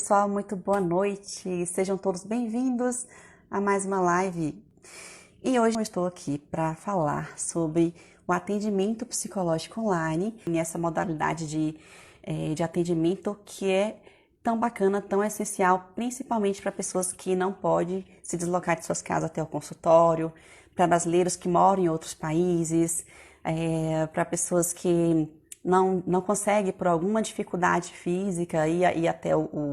pessoal, muito boa noite, sejam todos bem-vindos a mais uma live. E hoje eu estou aqui para falar sobre o atendimento psicológico online, nessa modalidade de atendimento que é tão bacana, tão essencial, principalmente para pessoas que não podem se deslocar de suas casas até o consultório, para brasileiros que moram em outros países, para pessoas que não consegue por alguma dificuldade física ir até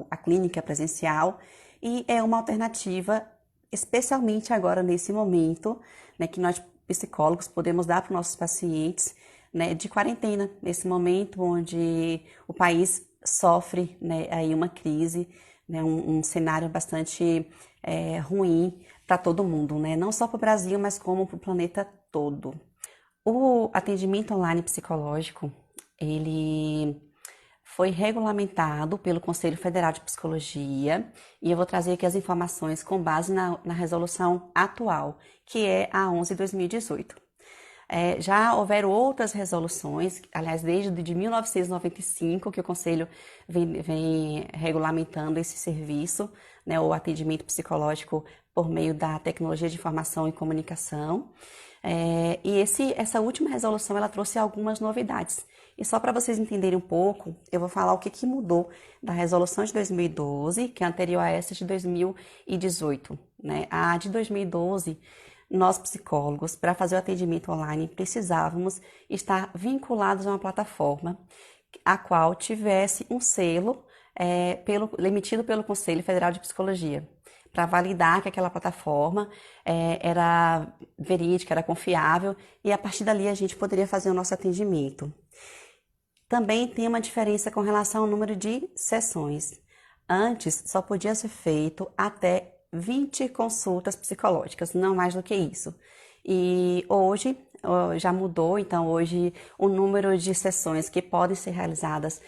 a clínica presencial, e é uma alternativa, especialmente agora nesse momento, né, que nós psicólogos podemos dar para os nossos pacientes, né, de quarentena, nesse momento onde o país sofre, né, aí uma crise, né, um cenário bastante ruim para todo mundo, né, não só para o Brasil, mas como para o planeta todo. O atendimento online psicológico, ele foi regulamentado pelo Conselho Federal de Psicologia e eu vou trazer aqui as informações com base na resolução atual, que é a 11/2018. Já houveram outras resoluções, aliás, desde 1995 que o Conselho vem regulamentando esse serviço, né, o atendimento psicológico por meio da tecnologia de informação e comunicação. E essa última resolução ela trouxe algumas novidades. E só para vocês entenderem um pouco, eu vou falar o que mudou da resolução de 2012, que é anterior a essa de 2018. Né? A de 2012, nós psicólogos, para fazer o atendimento online, precisávamos estar vinculados a uma plataforma a qual tivesse um selo emitido pelo Conselho Federal de Psicologia, para validar que aquela plataforma era verídica, era confiável, e a partir dali a gente poderia fazer o nosso atendimento. Também tem uma diferença com relação ao número de sessões. Antes, só podia ser feito até 20 consultas psicológicas, não mais do que isso. E hoje já mudou, então hoje o número de sessões que podem ser realizadas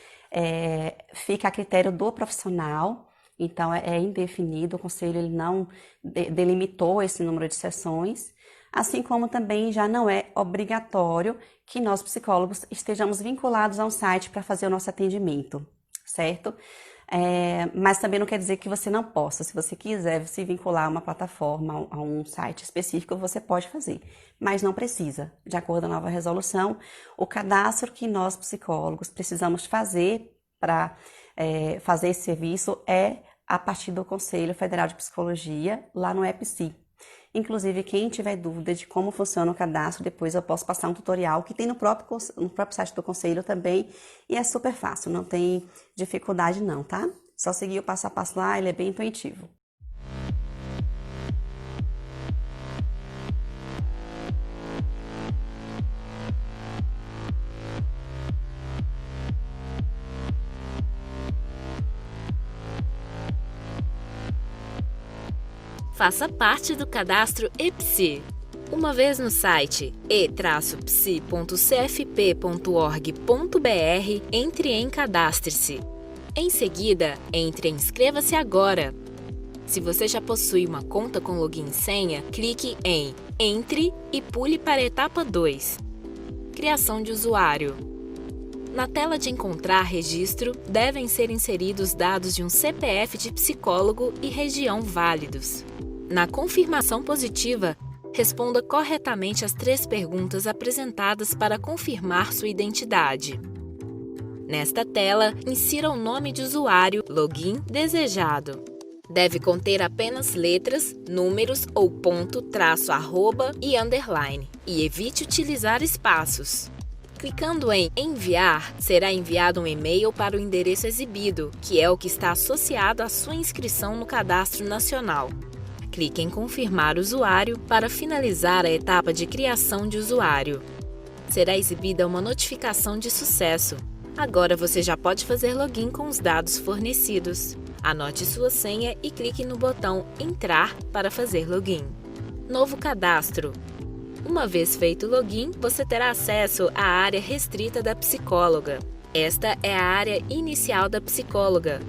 fica a critério do profissional. Então, é indefinido, o Conselho ele não delimitou esse número de sessões, assim como também já não é obrigatório que nós psicólogos estejamos vinculados a um site para fazer o nosso atendimento, certo? Mas também não quer dizer que você não possa. Se você quiser se vincular a uma plataforma, a um site específico, você pode fazer, mas não precisa. De acordo com a nova resolução, o cadastro que nós psicólogos precisamos fazer para fazer esse serviço é a partir do Conselho Federal de Psicologia, lá no EPC. Inclusive, quem tiver dúvida de como funciona o cadastro, depois eu posso passar um tutorial que tem no próprio site do Conselho também, e é super fácil, não tem dificuldade não, tá? Só seguir o passo a passo lá, ele é bem intuitivo. Faça parte do cadastro EPSI. Uma vez no site e-psi.cfp.org.br, entre em Cadastre-se. Em seguida, entre em Inscreva-se agora. Se você já possui uma conta com login e senha, clique em Entre e pule para a etapa 2. Criação de usuário. Na tela de encontrar registro, devem ser inseridos dados de um CPF de psicólogo e região válidos. Na confirmação positiva, responda corretamente as 3 perguntas apresentadas para confirmar sua identidade. Nesta tela, insira o nome de usuário, login desejado. Deve conter apenas letras, números ou ponto, traço, arroba e underline, e evite utilizar espaços. Clicando em Enviar, será enviado um e-mail para o endereço exibido, que é o que está associado à sua inscrição no Cadastro Nacional. Clique em Confirmar usuário para finalizar a etapa de criação de usuário. Será exibida uma notificação de sucesso. Agora você já pode fazer login com os dados fornecidos. Anote sua senha e clique no botão Entrar para fazer login. Novo cadastro. Uma vez feito o login, você terá acesso à área restrita da psicóloga. Esta é a área inicial da psicóloga.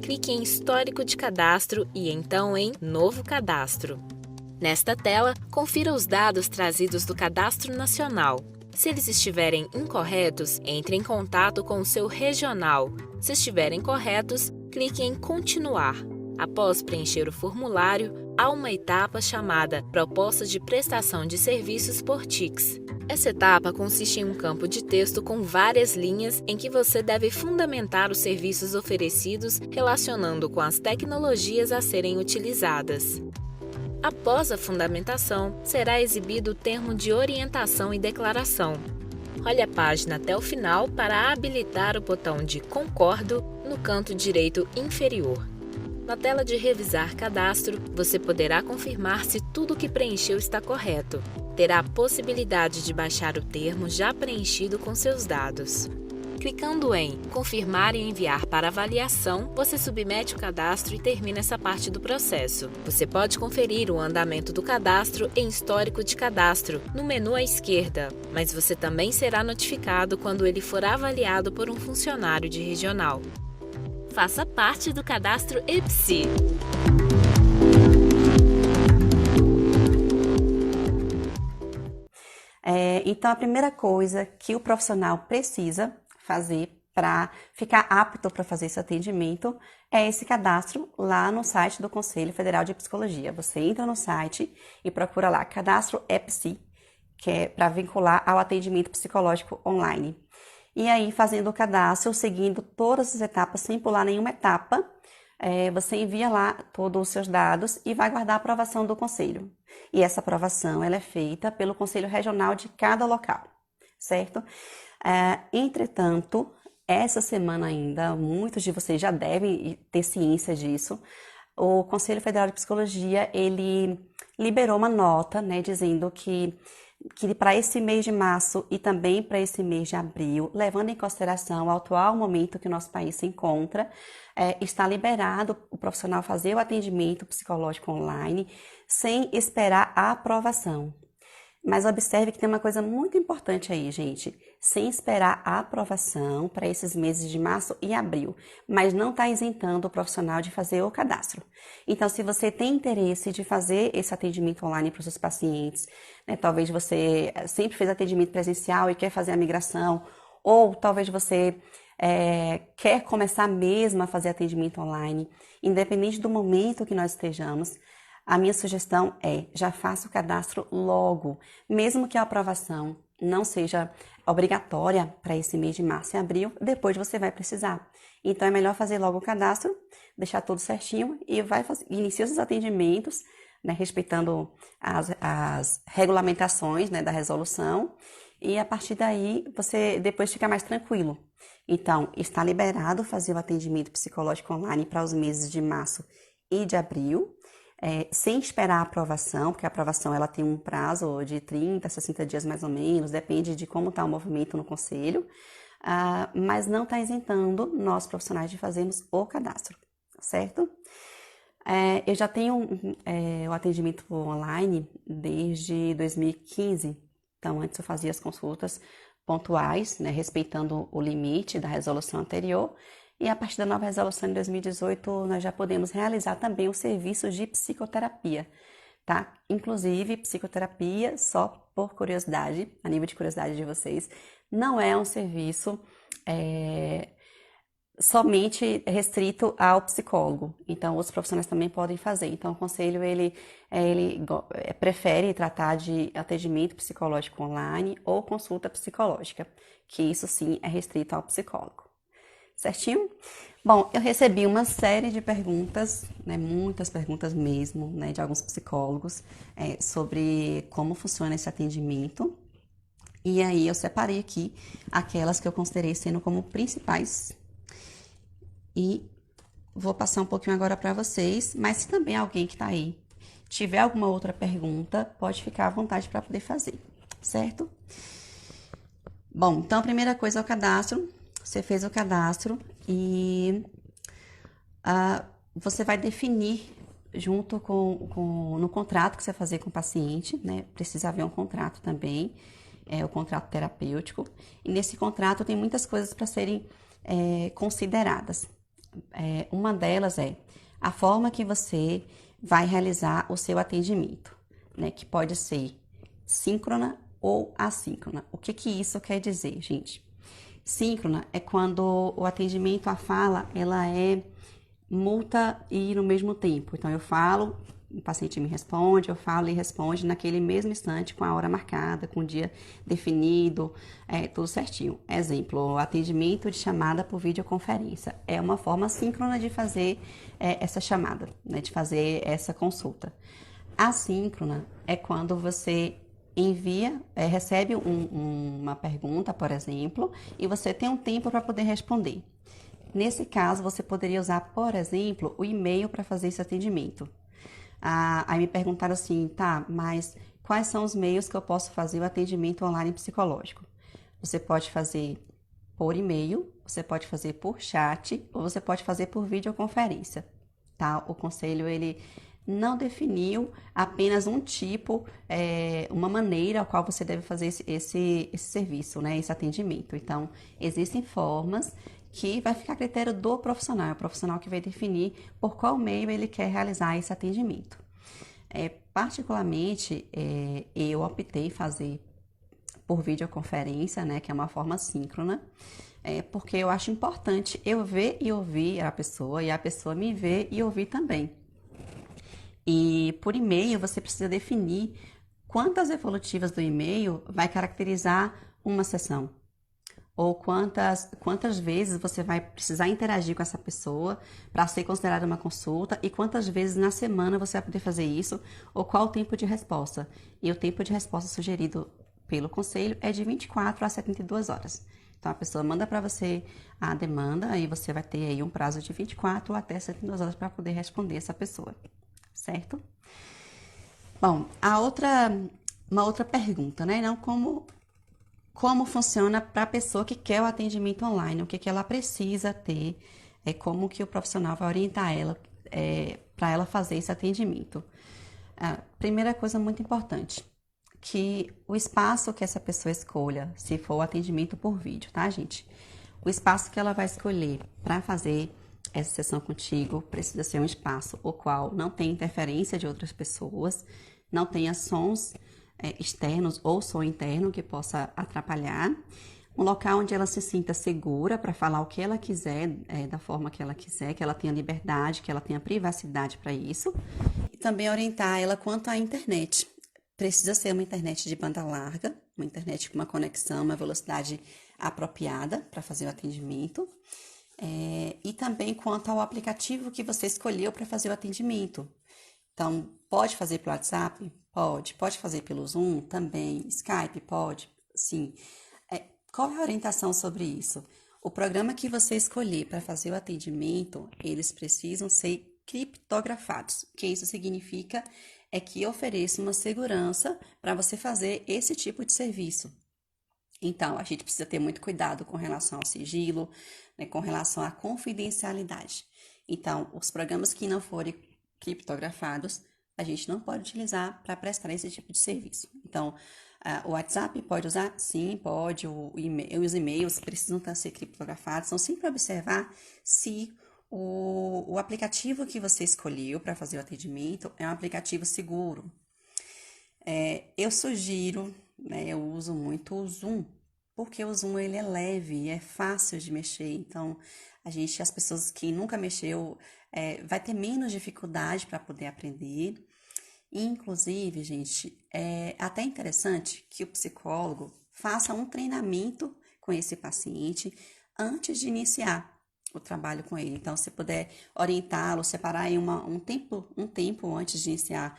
Clique em Histórico de Cadastro e então em Novo Cadastro. Nesta tela, confira os dados trazidos do Cadastro Nacional. Se eles estiverem incorretos, entre em contato com o seu regional. Se estiverem corretos, clique em Continuar. Após preencher o formulário, há uma etapa chamada Proposta de Prestação de Serviços por TICS. Essa etapa consiste em um campo de texto com várias linhas em que você deve fundamentar os serviços oferecidos relacionando com as tecnologias a serem utilizadas. Após a fundamentação, será exibido o termo de orientação e declaração. Olhe a página até o final para habilitar o botão de Concordo no canto direito inferior. Na tela de Revisar Cadastro, você poderá confirmar se tudo que preencheu está correto. Terá a possibilidade de baixar o termo já preenchido com seus dados. Clicando em Confirmar e enviar para avaliação, você submete o cadastro e termina essa parte do processo. Você pode conferir o andamento do cadastro em Histórico de Cadastro, no menu à esquerda, mas você também será notificado quando ele for avaliado por um funcionário de regional. Faça parte do cadastro EPSI. Então, a primeira coisa que o profissional precisa fazer para ficar apto para fazer esse atendimento é esse cadastro lá no site do Conselho Federal de Psicologia. Você entra no site e procura lá Cadastro EPSI, que é para vincular ao atendimento psicológico online. E aí, fazendo o cadastro, seguindo todas as etapas, sem pular nenhuma etapa, você envia lá todos os seus dados e vai guardar a aprovação do conselho. E essa aprovação ela é feita pelo conselho regional de cada local, certo? Entretanto, essa semana ainda, muitos de vocês já devem ter ciência disso, o Conselho Federal de Psicologia, ele liberou uma nota, né, dizendo que para esse mês de março e também para esse mês de abril, levando em consideração o atual momento que o nosso país se encontra, está liberado o profissional fazer o atendimento psicológico online sem esperar a aprovação. Mas observe que tem uma coisa muito importante aí, gente, sem esperar a aprovação para esses meses de março e abril, mas não está isentando o profissional de fazer o cadastro. Então, se você tem interesse de fazer esse atendimento online para os seus pacientes, né, talvez você sempre fez atendimento presencial e quer fazer a migração, ou talvez você quer começar mesmo a fazer atendimento online, independente do momento que nós estejamos, a minha sugestão é, já faça o cadastro logo, mesmo que a aprovação não seja obrigatória para esse mês de março e abril, depois você vai precisar. Então, é melhor fazer logo o cadastro, deixar tudo certinho e inicia os atendimentos, né, respeitando as regulamentações, né, da resolução, e a partir daí você depois fica mais tranquilo. Então, está liberado fazer o atendimento psicológico online para os meses de março e de abril, sem esperar a aprovação, porque a aprovação ela tem um prazo de 30, 60 dias mais ou menos, depende de como está o movimento no conselho, mas não está isentando nós profissionais de fazermos o cadastro, certo? Eu já tenho o atendimento online desde 2015, então antes eu fazia as consultas pontuais, né, respeitando o limite da resolução anterior, e a partir da nova resolução de 2018, nós já podemos realizar também os serviços de psicoterapia, tá? Inclusive, psicoterapia, só por curiosidade, a nível de curiosidade de vocês, não é um serviço somente restrito ao psicólogo. Então, outros profissionais também podem fazer. Então, o conselho, ele prefere tratar de atendimento psicológico online ou consulta psicológica, que isso sim é restrito ao psicólogo. Certinho? Bom, eu recebi uma série de perguntas, né, muitas perguntas mesmo, né, de alguns psicólogos, sobre como funciona esse atendimento. E aí eu separei aqui aquelas que eu considerei sendo como principais. E vou passar um pouquinho agora para vocês, mas se também alguém que está aí tiver alguma outra pergunta, pode ficar à vontade para poder fazer, certo? Bom, então a primeira coisa é o cadastro. Você fez o cadastro e você vai definir junto no contrato que você vai fazer com o paciente, né? Precisa haver um contrato também, o contrato terapêutico. E nesse contrato tem muitas coisas para serem consideradas. Uma delas é a forma que você vai realizar o seu atendimento, né? Que pode ser síncrona ou assíncrona. O que isso quer dizer, gente? Síncrona é quando o atendimento, a fala, ela é multa e no mesmo tempo. Então, eu falo, o paciente me responde, eu falo e responde naquele mesmo instante, com a hora marcada, com o dia definido, tudo certinho. Exemplo, atendimento de chamada por videoconferência. É uma forma síncrona de fazer essa chamada, né, de fazer essa consulta. Assíncrona é quando você recebe uma pergunta, por exemplo, e você tem um tempo para poder responder. Nesse caso, você poderia usar, por exemplo, o e-mail para fazer esse atendimento. Aí me perguntaram assim, tá, mas quais são os meios que eu posso fazer o atendimento online psicológico? Você pode fazer por e-mail, você pode fazer por chat ou você pode fazer por videoconferência, tá? O conselho, ele não definiu apenas um tipo, uma maneira a qual você deve fazer esse serviço, né? Esse atendimento. Então, existem formas que vai ficar a critério do profissional, é o profissional que vai definir por qual meio ele quer realizar esse atendimento. Particularmente, eu optei em fazer por videoconferência, né, que é uma forma síncrona, porque eu acho importante eu ver e ouvir a pessoa e a pessoa me ver e ouvir também. E por e-mail você precisa definir quantas evolutivas do e-mail vai caracterizar uma sessão. Ou quantas vezes você vai precisar interagir com essa pessoa para ser considerada uma consulta e quantas vezes na semana você vai poder fazer isso, ou qual o tempo de resposta. E o tempo de resposta sugerido pelo conselho é de 24 a 72 horas. Então, a pessoa manda para você a demanda e você vai ter aí um prazo de 24 até 72 horas para poder responder essa pessoa, certo? Bom, uma outra pergunta, né? Não como funciona para a pessoa que quer o atendimento online, o que ela precisa ter, como que o profissional vai orientar ela para ela fazer esse atendimento. Primeira coisa muito importante, que o espaço que essa pessoa escolha, se for o atendimento por vídeo, tá, gente? O espaço que ela vai escolher para fazer essa sessão contigo precisa ser um espaço o qual não tem interferência de outras pessoas, não tenha sons externos ou som interno que possa atrapalhar, um local onde ela se sinta segura para falar o que ela quiser, da forma que ela quiser, que ela tenha liberdade, que ela tenha privacidade para isso, e também orientar ela quanto à internet. Precisa ser uma internet de banda larga, uma internet com uma conexão, uma velocidade apropriada para fazer o atendimento. E também quanto ao aplicativo que você escolheu para fazer o atendimento. Então, pode fazer pelo WhatsApp? Pode. Pode fazer pelo Zoom? Também. Skype? Pode. Sim. Qual é a orientação sobre isso? O programa que você escolher para fazer o atendimento, eles precisam ser criptografados. O que isso significa é que ofereça uma segurança para você fazer esse tipo de serviço. Então, a gente precisa ter muito cuidado com relação ao sigilo, né, com relação à confidencialidade. Então, os programas que não forem criptografados, a gente não pode utilizar para prestar esse tipo de serviço. Então, o WhatsApp pode usar? Sim, pode. Os e-mails precisam ser criptografados. Então, sempre observar se o aplicativo que você escolheu para fazer o atendimento é um aplicativo seguro. Eu sugiro, né, eu uso muito o Zoom, porque o Zoom ele é leve, é fácil de mexer, então as pessoas que nunca mexeu, vai ter menos dificuldade para poder aprender. Inclusive, gente, é até interessante que o psicólogo faça um treinamento com esse paciente antes de iniciar o trabalho com ele. Então, se puder orientá-lo, separar aí um tempo antes de iniciar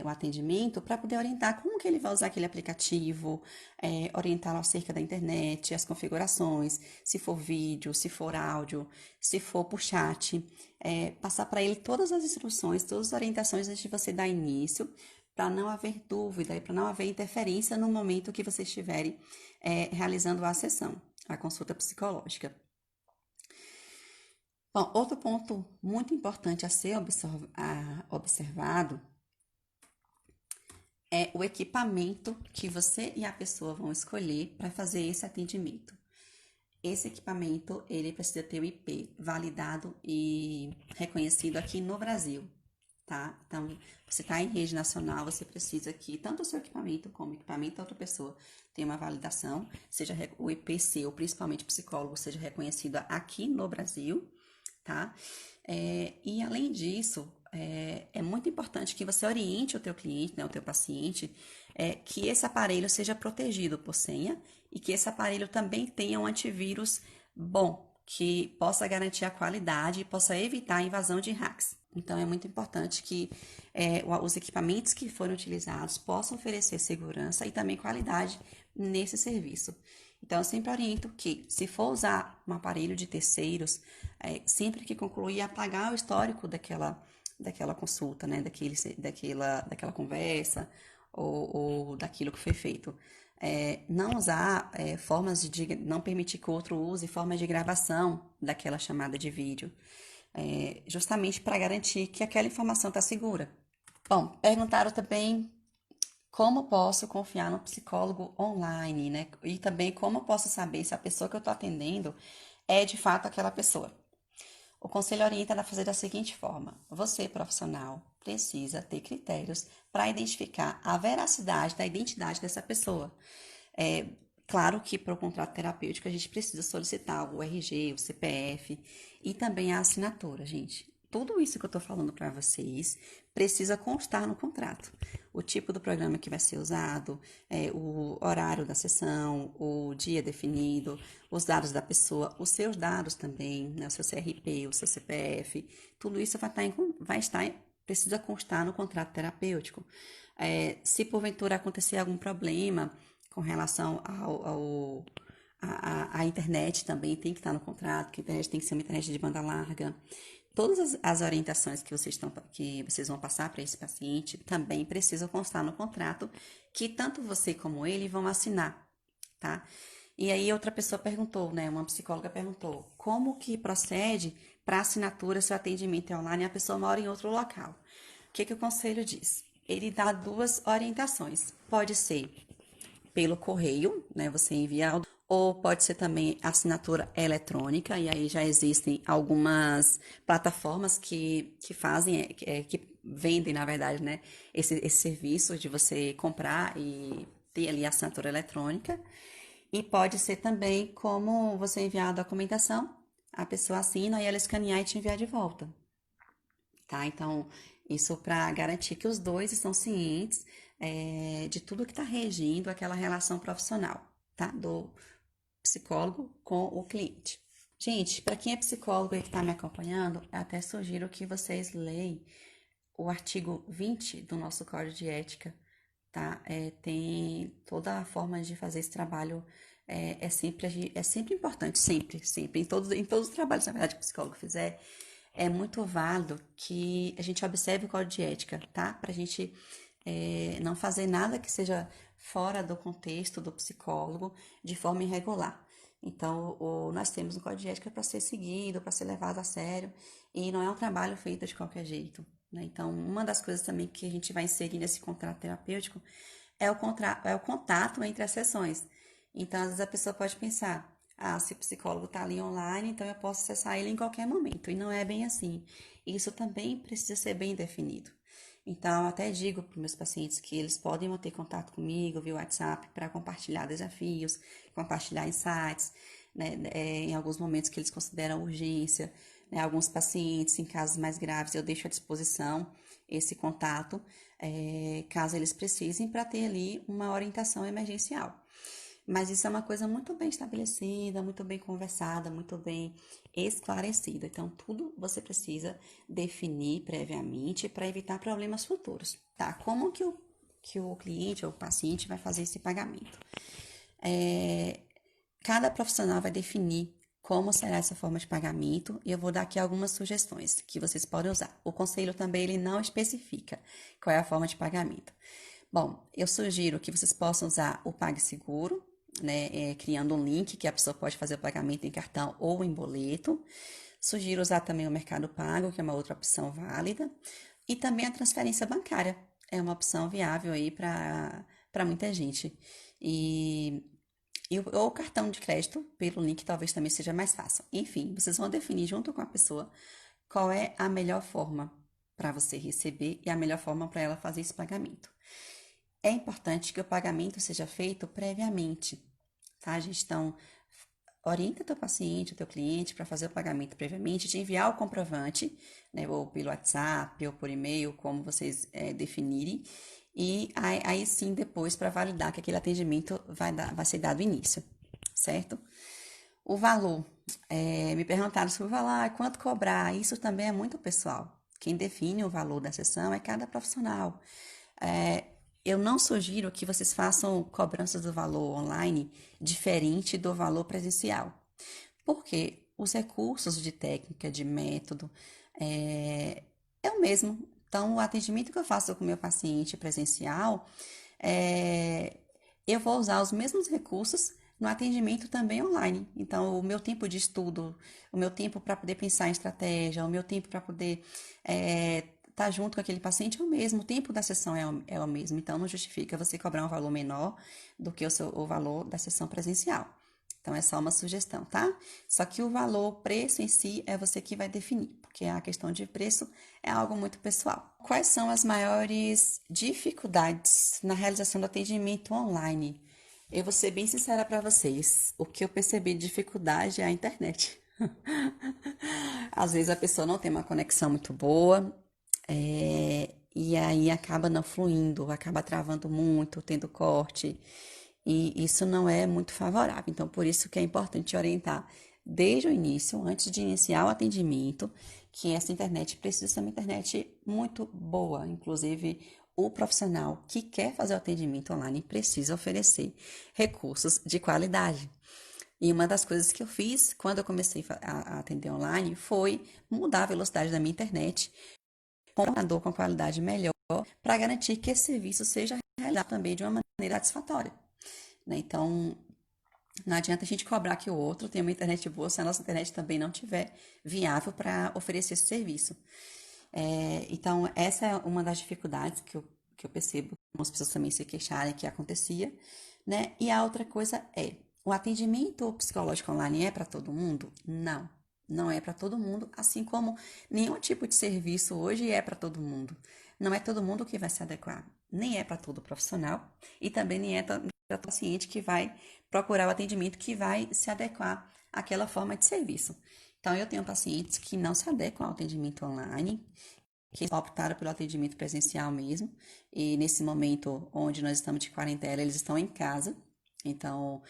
o atendimento, para poder orientar como que ele vai usar aquele aplicativo, orientá-lo acerca da internet, as configurações, se for vídeo, se for áudio, se for por chat, passar para ele todas as instruções, todas as orientações antes de você dar início, para não haver dúvida e para não haver interferência no momento que vocês estiverem realizando a sessão, a consulta psicológica. Bom, outro ponto muito importante a ser observado é o equipamento que você e a pessoa vão escolher para fazer esse atendimento. Esse equipamento, ele precisa ter o IP validado e reconhecido aqui no Brasil, tá? Então, você está em rede nacional, você precisa que tanto o seu equipamento como o equipamento da outra pessoa tenha uma validação, seja o IP seu, principalmente psicólogo, seja reconhecido aqui no Brasil. tá? E além disso, é muito importante que você oriente o teu cliente, né, o teu paciente, que esse aparelho seja protegido por senha e que esse aparelho também tenha um antivírus bom, que possa garantir a qualidade e possa evitar a invasão de hacks. Então, é muito importante que os equipamentos que forem utilizados possam oferecer segurança e também qualidade nesse serviço. Então, eu sempre oriento que, se for usar um aparelho de terceiros, sempre que concluir, apagar o histórico daquela consulta, né? Daquela conversa ou daquilo que foi feito. Não usar não permitir que o outro use formas de gravação daquela chamada de vídeo, justamente para garantir que aquela informação está segura. Bom, perguntaram também como posso confiar no psicólogo online, né? E também como posso saber se a pessoa que eu estou atendendo é de fato aquela pessoa. O conselho orienta a fazer da seguinte forma: você, profissional, precisa ter critérios para identificar a veracidade da identidade dessa pessoa. É claro que para o contrato terapêutico a gente precisa solicitar o RG, o CPF e também a assinatura, gente. Tudo isso que eu estou falando para vocês precisa constar no contrato. O tipo do programa que vai ser usado, o horário da sessão, o dia definido, os dados da pessoa, os seus dados também, né, o seu CRP, o seu CPF, tudo isso precisa constar no contrato terapêutico. Se porventura acontecer algum problema com relação à internet, também tem que estar no contrato, que a internet tem que ser uma internet de banda larga. Todas as orientações que vocês vão passar para esse paciente também precisam constar no contrato, que tanto você como ele vão assinar, tá? E aí outra pessoa perguntou, né? Uma psicóloga perguntou, como que procede para assinatura se o atendimento é online e a pessoa mora em outro local? O que o conselho diz? Ele dá duas orientações. Pode ser pelo correio, né? Você enviar, ou pode ser também assinatura eletrônica, e aí já existem algumas plataformas que fazem, que vendem, na verdade, né? Esse serviço de você comprar e ter ali a assinatura eletrônica. E pode ser também como você enviar a documentação, a pessoa assina e ela escanear e te enviar de volta, tá? Então, isso para garantir que os dois estão cientes de tudo que está regindo aquela relação profissional, tá? Do psicólogo com o cliente. Gente, para quem é psicólogo e que está me acompanhando, eu até sugiro que vocês leiam o artigo 20 do nosso Código de Ética, tá? Tem toda a forma de fazer esse trabalho, sempre importante, sempre, em todos os trabalhos, na verdade, que o psicólogo fizer, é muito válido que a gente observe o Código de Ética, tá? Pra gente não fazer nada que seja fora do contexto do psicólogo de forma irregular. Então, nós temos um Código de Ética para ser seguido, para ser levado a sério, e não é um trabalho feito de qualquer jeito, né? Então, uma das coisas também que a gente vai inserir nesse contrato terapêutico é o contato entre as sessões. Então, às vezes a pessoa pode pensar, se o psicólogo está ali online, então eu posso acessar ele em qualquer momento. E não é bem assim. Isso também precisa ser bem definido. Então, eu até digo para os meus pacientes que eles podem manter contato comigo via WhatsApp para compartilhar desafios, compartilhar insights, né, em alguns momentos que eles consideram urgência. Né, alguns pacientes, em casos mais graves, eu deixo à disposição esse contato, caso eles precisem, para ter ali uma orientação emergencial. Mas isso é uma coisa muito bem estabelecida, muito bem conversada, muito bem esclarecida. Então, tudo você precisa definir previamente para evitar problemas futuros, tá? Como que o cliente ou o paciente vai fazer esse pagamento? Cada profissional vai definir como será essa forma de pagamento e eu vou dar aqui algumas sugestões que vocês podem usar. O conselho também ele não especifica qual é a forma de pagamento. Bom, eu sugiro que vocês possam usar o PagSeguro, né, criando um link que a pessoa pode fazer o pagamento em cartão ou em boleto. Sugiro usar também o Mercado Pago, que é uma outra opção válida. E também a transferência bancária, é uma opção viável aí para muita gente. Ou o cartão de crédito, pelo link, talvez também seja mais fácil. Enfim, vocês vão definir junto com a pessoa qual é a melhor forma para você receber e a melhor forma para ela fazer esse pagamento. É importante que o pagamento seja feito previamente, tá, gente? Então, orienta teu paciente, teu cliente para fazer o pagamento previamente, te enviar o comprovante, né, ou pelo WhatsApp ou por e-mail, como vocês definirem, e aí sim depois para validar que aquele atendimento vai ser dado início, certo? O valor, me perguntaram sobre o valor, quanto cobrar, isso também é muito pessoal. Quem define o valor da sessão é cada profissional. Eu não sugiro que vocês façam cobranças do valor online diferente do valor presencial, porque os recursos de técnica, de método, é o mesmo. Então, o atendimento que eu faço com o meu paciente presencial, é, eu vou usar os mesmos recursos no atendimento também online. Então, o meu tempo de estudo, o meu tempo para poder pensar em estratégia, o meu tempo para poder estar junto com aquele paciente é o mesmo, o tempo da sessão é o mesmo. Então, não justifica você cobrar um valor menor do que o valor da sessão presencial. Então, é só uma sugestão, tá? Só que o valor, o preço em si, é você que vai definir, porque a questão de preço é algo muito pessoal. Quais são as maiores dificuldades na realização do atendimento online? Eu vou ser bem sincera para vocês. O que eu percebi de dificuldade é a internet. Às vezes a pessoa não tem uma conexão muito boa, e aí acaba não fluindo, acaba travando muito, tendo corte, e isso não é muito favorável. Então, por isso que é importante orientar desde o início, antes de iniciar o atendimento, que essa internet precisa ser uma internet muito boa. Inclusive, o profissional que quer fazer o atendimento online precisa oferecer recursos de qualidade. E uma das coisas que eu fiz quando eu comecei a atender online foi mudar a velocidade da minha internet com um computador com qualidade melhor para garantir que esse serviço seja realizado também de uma maneira satisfatória, né? Então, não adianta a gente cobrar que o outro tenha uma internet boa se a nossa internet também não tiver viável para oferecer esse serviço. Então, essa é uma das dificuldades que eu percebo, algumas pessoas também se queixarem que acontecia, né? E a outra coisa é, o atendimento psicológico online é para todo mundo? Não, não é para todo mundo, assim como nenhum tipo de serviço hoje é para todo mundo. Não é todo mundo que vai se adequar, nem é para todo profissional e também nem é para todo paciente que vai procurar o atendimento que vai se adequar àquela forma de serviço. Então, eu tenho pacientes que não se adequam ao atendimento online, que optaram pelo atendimento presencial mesmo, e nesse momento onde nós estamos de quarentena, eles estão em casa. Então,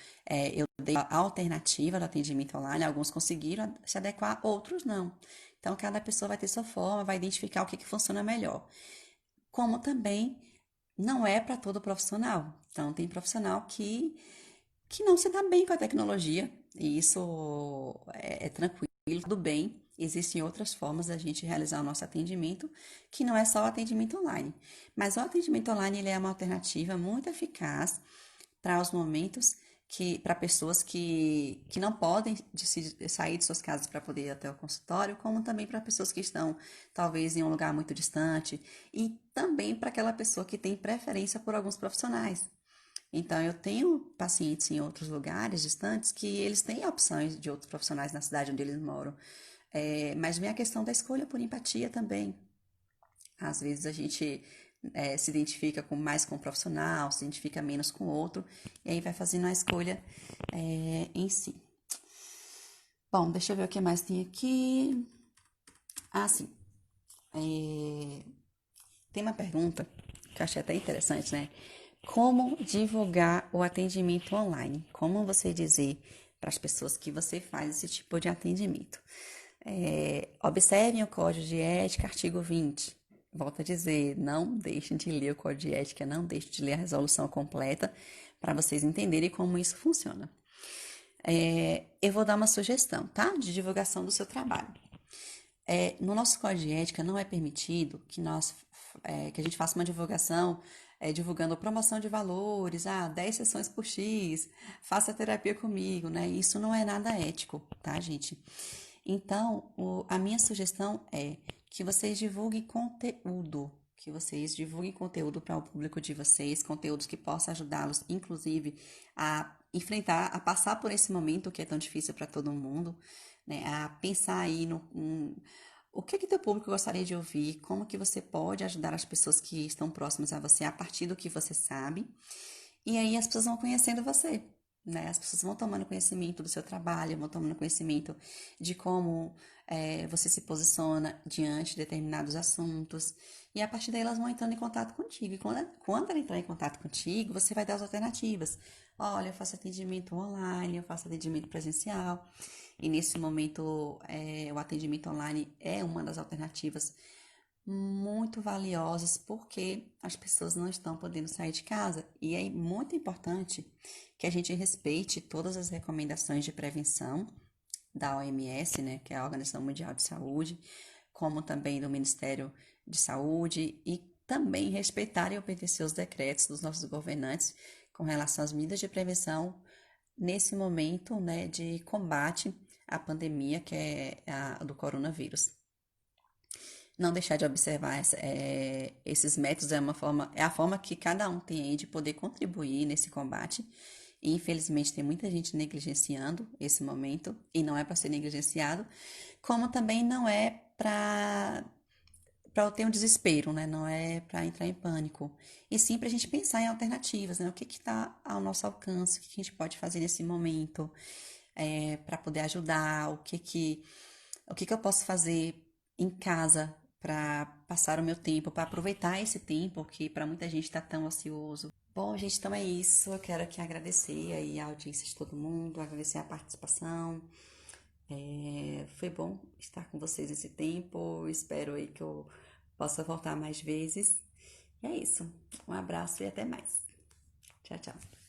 eu dei a alternativa do atendimento online, alguns conseguiram se adequar, outros não. Então, cada pessoa vai ter sua forma, vai identificar o que funciona melhor. Como também não é para todo profissional. Então, tem profissional que não se dá bem com a tecnologia, e isso é tranquilo, tudo bem. Existem outras formas da gente realizar o nosso atendimento, que não é só o atendimento online. Mas o atendimento online ele é uma alternativa muito eficaz para os momentos para pessoas que não podem sair de suas casas para poder ir até o consultório, como também para pessoas que estão talvez em um lugar muito distante, e também para aquela pessoa que tem preferência por alguns profissionais. Então, eu tenho pacientes em outros lugares distantes que eles têm opções de outros profissionais na cidade onde eles moram. Mas vem a questão da escolha por empatia também. Às vezes a gente se identifica mais com um profissional, se identifica menos com outro, e aí vai fazendo a escolha em si. Bom, deixa eu ver o que mais tem aqui. Ah, sim. Tem uma pergunta que eu achei até interessante, né? Como divulgar o atendimento online? Como você dizer para as pessoas que você faz esse tipo de atendimento? Observem o Código de Ética, artigo 20. Volto a dizer, não deixem de ler o Código de Ética, não deixem de ler a resolução completa para vocês entenderem como isso funciona. Eu vou dar uma sugestão, tá? De divulgação do seu trabalho. No nosso Código de Ética não é permitido que a gente faça uma divulgação divulgando promoção de valores, 10 sessões por X, faça terapia comigo, né? Isso não é nada ético, tá, gente? Então, a minha sugestão é que vocês divulguem conteúdo para o público de vocês, conteúdos que possam ajudá-los, inclusive, a enfrentar, a passar por esse momento que é tão difícil para todo mundo, né? A pensar aí o que teu público gostaria de ouvir, como que você pode ajudar as pessoas que estão próximas a você a partir do que você sabe, e aí as pessoas vão conhecendo você. né? As pessoas vão tomando conhecimento do seu trabalho, vão tomando conhecimento de como você se posiciona diante de determinados assuntos. E a partir daí elas vão entrando em contato contigo. E quando ela entrar em contato contigo, você vai dar as alternativas. Olha, eu faço atendimento online, eu faço atendimento presencial. E nesse momento, o atendimento online é uma das alternativas muito valiosas porque as pessoas não estão podendo sair de casa. E é muito importante que a gente respeite todas as recomendações de prevenção da OMS, né, que é a Organização Mundial de Saúde, como também do Ministério de Saúde, e também respeitar e obedecer os decretos dos nossos governantes com relação às medidas de prevenção nesse momento, né, de combate à pandemia que é a do coronavírus. Não deixar de observar esses métodos é a forma que cada um tem aí de poder contribuir nesse combate. E infelizmente tem muita gente negligenciando esse momento, e não é para ser negligenciado, como também não é para ter um desespero, né? Não é para entrar em pânico. E sim para a gente pensar em alternativas, né? O que está ao nosso alcance, o que a gente pode fazer nesse momento para poder ajudar, o que eu posso fazer em casa para passar o meu tempo, para aproveitar esse tempo que para muita gente está tão ocioso. Bom, gente, então é isso. Eu quero aqui agradecer aí a audiência de todo mundo, agradecer a participação. Foi bom estar com vocês esse tempo. Espero aí que eu possa voltar mais vezes. E é isso. Um abraço e até mais. Tchau, tchau.